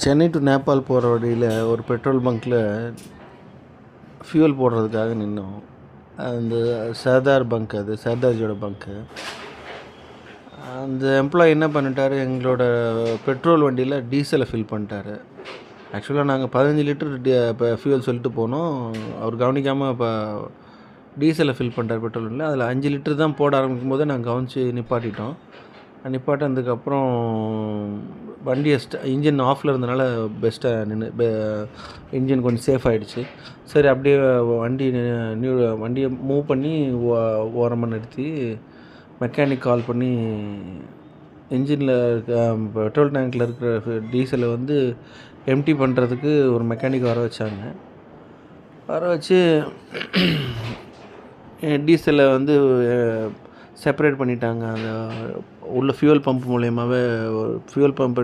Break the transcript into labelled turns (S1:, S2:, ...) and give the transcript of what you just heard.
S1: Chennai to Nepal போகிற வழியில் ஒரு பெட்ரோல் பங்க்கில் ஃபியூல் போடுறதுக்காக நின்னோம். அந்த சர்தார் பங்க், அது சர்தார்ஜியோட பங்க்கு. அந்த எம்ப்ளாயி என்ன பண்ணிட்டார், எங்களோட பெட்ரோல் வண்டியில் டீசலை ஃபில் பண்ணிட்டாரு. ஆக்சுவலாக நாங்கள் 15 லிட்டர் இப்போ ஃபியூல் சொல்லிட்டு போனோம். அவர் கவனிக்காமல் இப்போ டீசலை ஃபில் பண்ணிட்டார் பெட்ரோல் வண்டியில். அதில் 5 லிட்டர் தான் போட ஆரம்பிக்கும் போது நாங்கள் கவனித்து நிப்பாட்டிட்டோம். நிப்பாட்டினதுக்கப்புறம் வண்டியை இன்ஜின் ஆஃபில் இருந்தனால பெஸ்ட்டாக இன்ஜின் கொஞ்சம் சேஃப் ஆகிடுச்சு. சரி, அப்படியே வண்டியை மூவ் பண்ணி ஓரமாக நிறுத்தி மெக்கானிக் கால் பண்ணி இன்ஜினில் பெட்ரோல் டேங்க்கில் இருக்கிற டீசலை வந்து எம்டி பண்ணுறதுக்கு ஒரு மெக்கானிக் வர வச்சாங்க. வர வச்சு டீசலை வந்து செப்பரேட் பண்ணிட்டாங்க. அந்த உள்ள ஃபியூல் பம்ப் மூலயமாவே ஃபியூல் பம்ப்